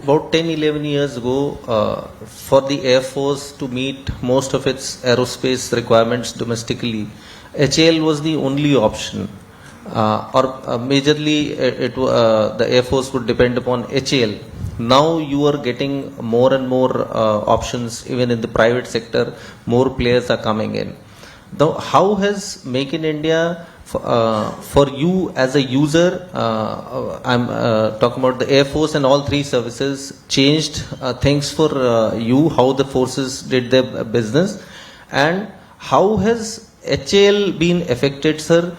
about 10-11 years ago, for the Air Force to meet most of its aerospace requirements domestically, HAL was the only option. Majorly the Air Force would depend upon HAL. Now you are getting more and more options even in the private sector. More players are coming in. Now, how has Make in India for you as a user, I'm talking about the Air Force and all three services, changed things for you, how the forces did their business, and how has HAL been affected, sir,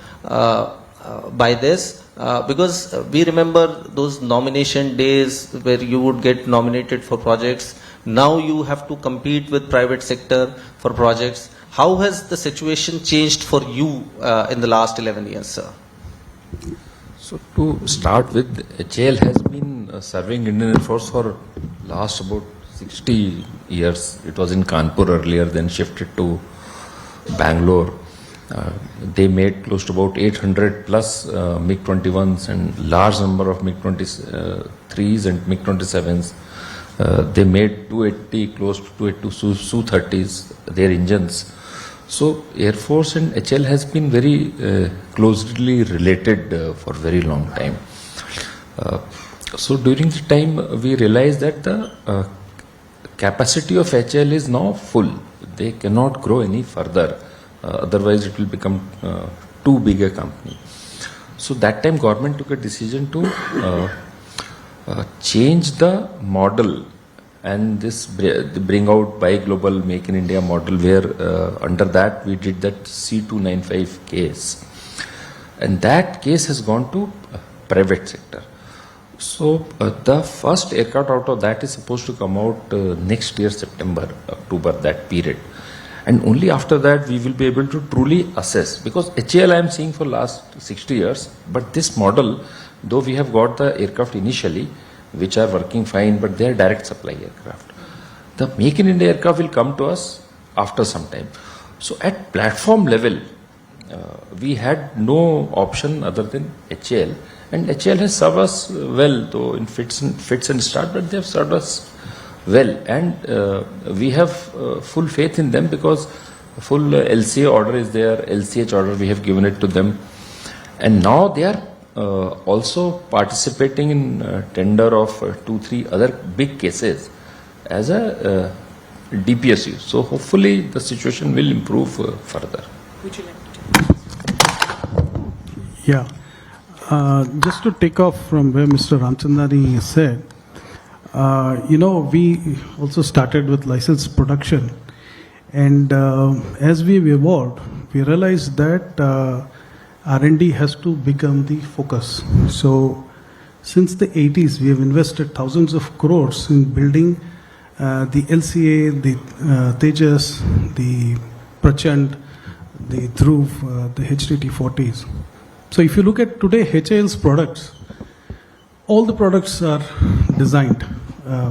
by this? Because we remember those nomination days where you would get nominated for projects. Now you have to compete with private sector for projects. How has the situation changed for you in the last 11 years, sir? So to start with, HAL has been serving Indian Air Force for last about 60 years. It was in Kanpur earlier, then shifted to Bangalore. They made close to about 800 plus MiG-21s and large number of MiG-23s and MiG-27s. They made 280, close to 280 Su-30s, their engines. So Air Force and HAL has been very closely related for very long time. So during the time we realized that the capacity of HAL is now full. They cannot grow any further. Otherwise it will become too big a company. So that time government took a decision to change the model and this bring out Buy Global Make in India model, where under that we did that C295 case, and that case has gone to private sector. So the first aircraft out of that is supposed to come out next year, September, October, that period. And only after that we will be able to truly assess, because HAL I am seeing for last 60 years, but this model, though we have got the aircraft initially, which are working fine, but they are direct supply aircraft. The Make in India aircraft will come to us after some time. So at platform level, we had no option other than HAL, and HAL has served us well, though in fits and start, but they have served us well, and we have full faith in them, because full LCA order is there, LCH order we have given it to them, and now they are also participating in tender of 2-3 other big cases as a DPSU. So hopefully the situation will improve further. Would you like to? Yeah, just to take off from where Mr. Ramchandani said, we also started with licensed production, and as we've evolved, we realized that R&D has to become the focus. So since the 80s, we have invested thousands of crores in building the LCA, the Tejas, the Prachand, the Dhruv, the HTT-40s. So if you look at today HAL's products, all the products are designed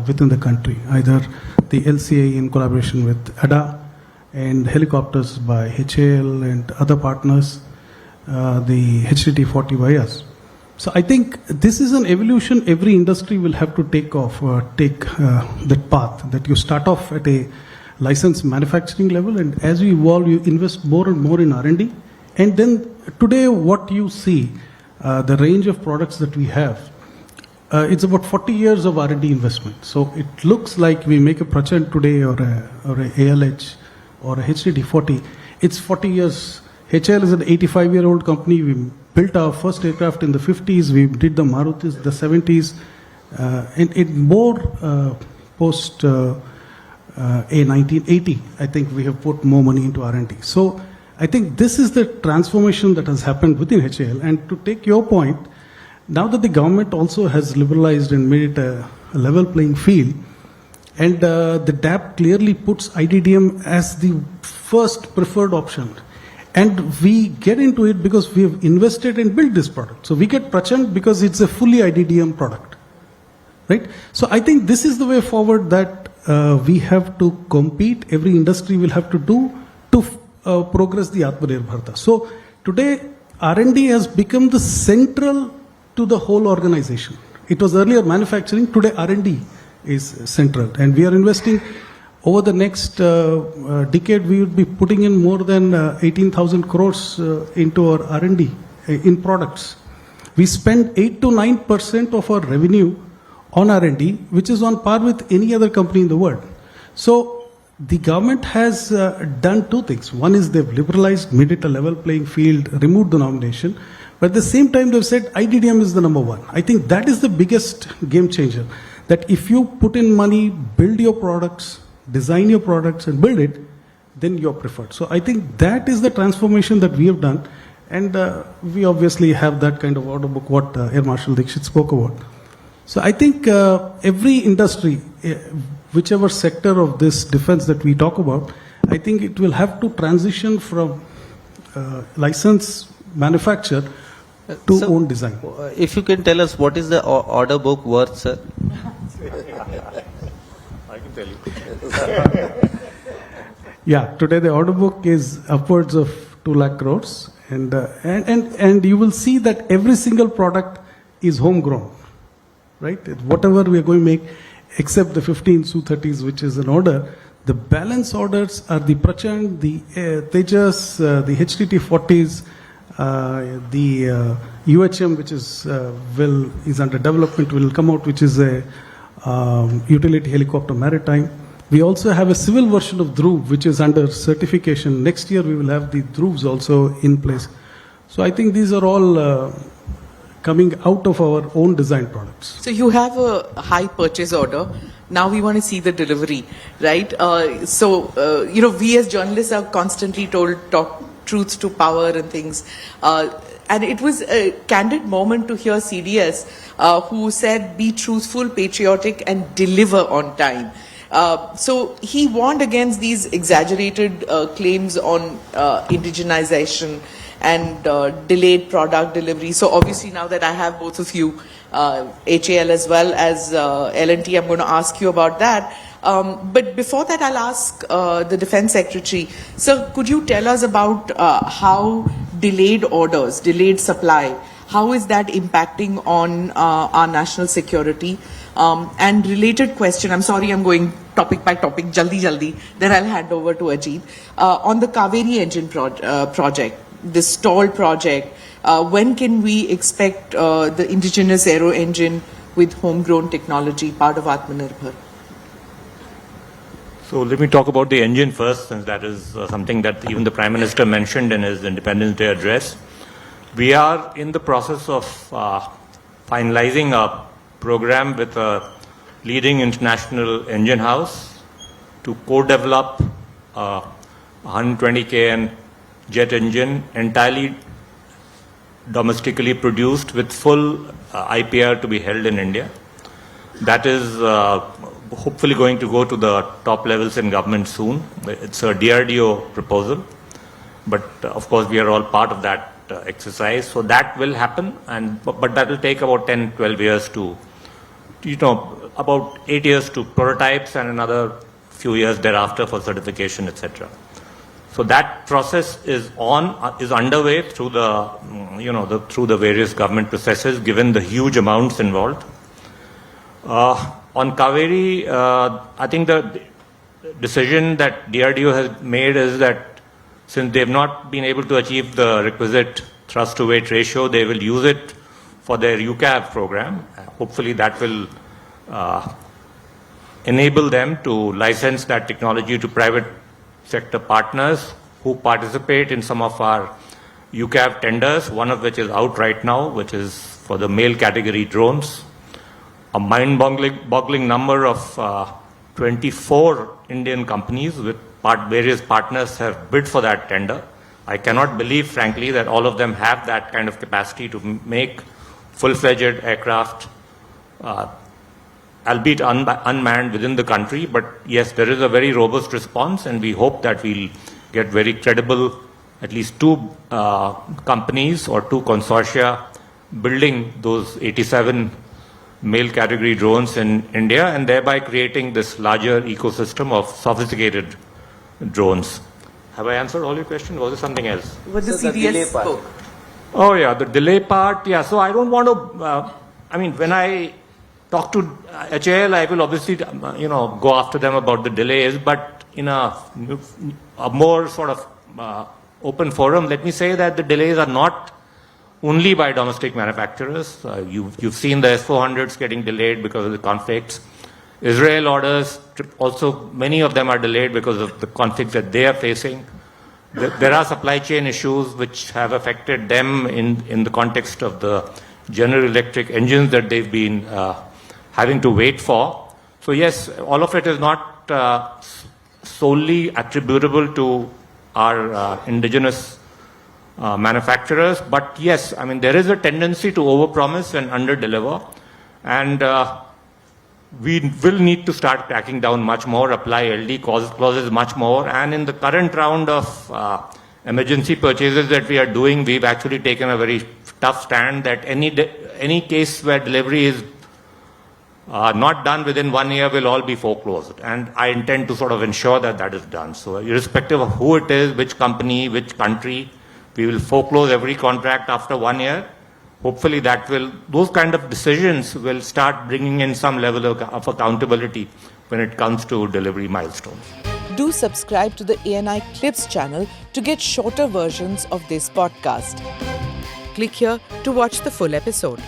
within the country, either the LCA in collaboration with ADA, and helicopters by HAL and other partners, the HTT-40 by us. So I think this is an evolution every industry will have to take that path, that you start off at a licensed manufacturing level, and as you evolve, you invest more and more in R&D. And then today what you see, the range of products that we have, it's about 40 years of R&D investment. So it looks like we make a Prachand today or a ALH or a HTT-40. It's 40 years. HAL is an 85-year-old company. We built our first aircraft in the 50s. We did the Marutis, the 70s. And it more post a 1980, I think we have put more money into R&D. So I think this is the transformation that has happened within HAL. And to take your point, now that the government also has liberalized and made it a level playing field, and the DAP clearly puts IDDM as the first preferred option. And we get into it because we have invested and built this product. So we get Prachand because it's a fully IDDM product, right? So I think this is the way forward that we have to compete. Every industry will have to do to progress the Atmanirbhar Bharata. So today R&D has become the central to the whole organization. It was earlier manufacturing, today R&D is central. And we are investing over the next decade. We would be putting in more than 18,000 crores into our R&D in products. We spend 8 to 9% of our revenue on R&D, which is on par with any other company in the world. So the government has done two things. One is they've liberalized, made it a level playing field, removed the nomination. But at the same time, they've said IDDM is the number one. I think that is the biggest game changer. That if you put in money, build your products, design your products and build it, then you're preferred. So I think that is the transformation that we have done. And we obviously have that kind of order book, what Air Marshal Dixit spoke about. So I think every industry, whichever sector of this defense that we talk about, I think it will have to transition from license manufacture to So, own design. If you can tell us what is the order book worth, sir? I can tell you. Yeah, today the order book is upwards of 2 lakh crores. And you will see that every single product is homegrown, right? Whatever we are going to make, except the 15 Su-30s, which is an order, the balance orders are the Prachand, the Tejas, the HTT-40s, the UHM, which is under development, will come out, which is a utility helicopter maritime. We also have a civil version of Dhruv, which is under certification. Next year, we will have the Dhruvs also in place. So I think these are all coming out of our own design products. So you have a high purchase order. Now we want to see the delivery, right? We as journalists are constantly told talk truth to power and things. And it was a candid moment to hear CDS, who said, be truthful, patriotic, and deliver on time. So he warned against these exaggerated claims on indigenization and delayed product delivery. So obviously now that I have both of you, HAL as well as L&T, I'm going to ask you about that. But before that, I'll ask the Defense Secretary. Sir, could you tell us about how delayed orders, delayed supply, how is that impacting on our national security? And related question, I'm sorry I'm going topic by topic, jaldi, then I'll hand over to Ajit. On the Kaveri engine project, the stalled project, when can we expect the indigenous aero engine with homegrown technology, part of Atmanirbhar? So let me talk about the engine first, since that is something that even the Prime Minister mentioned in his Independence Day address. We are in the process of finalizing a program with a leading international engine house to co-develop a 120 kN jet engine entirely domestically produced with full IPR to be held in India. That is hopefully going to go to the top levels in government soon. It's a DRDO proposal, but of course we are all part of that exercise. So that will happen, but that will take about 10, 12 years to, about 8 years to prototypes and another few years thereafter for certification, etc. So that process is underway through through the various government processes, given the huge amounts involved. On Kaveri, I think the decision that DRDO has made is that since they have not been able to achieve the requisite thrust to weight ratio, they will use it for their UCAV program. Hopefully that will enable them to license that technology to private sector partners who participate in some of our UCAV tenders, one of which is out right now, which is for the male category drones. A mind-boggling number of 24 Indian companies with various partners have bid for that tender. I cannot believe, frankly, that all of them have that kind of capacity to make full-fledged aircraft, albeit unmanned within the country. But yes, there is a very robust response, and we hope that we'll get very credible, at least two companies or two consortia building those 87 male category drones in India, and thereby creating this larger ecosystem of sophisticated drones. Have I answered all your questions? Was there something else? What the CDS spoke. Oh yeah, the delay part. Yeah, so I don't want to. When I talk to HAL. I will obviously, go after them about the delays, but in a more sort of open forum, let me say that the delays are not only by domestic manufacturers. You've seen the S400s getting delayed because of the conflicts. Israel orders, also many of them are delayed because of the conflicts that they are facing. There are supply chain issues which have affected them in the context of the General Electric engines that they've been having to wait for. So yes, all of it is not solely attributable to our indigenous manufacturers, but yes, I mean, there is a tendency to overpromise and underdeliver, and we will need to start cracking down much more, apply LD clauses much more, and in the current round of emergency purchases that we are doing, we've actually taken a very tough stand that any case where delivery is not done within 1 year will all be foreclosed, and I intend to sort of ensure that that is done. So irrespective of who it is, which company, which country, we will foreclose every contract after 1 year. Hopefully those kind of decisions will start bringing in some level of accountability when it comes to delivery milestones. Do subscribe to the ANI Clips channel to get shorter versions of this podcast. Click here to watch the full episode.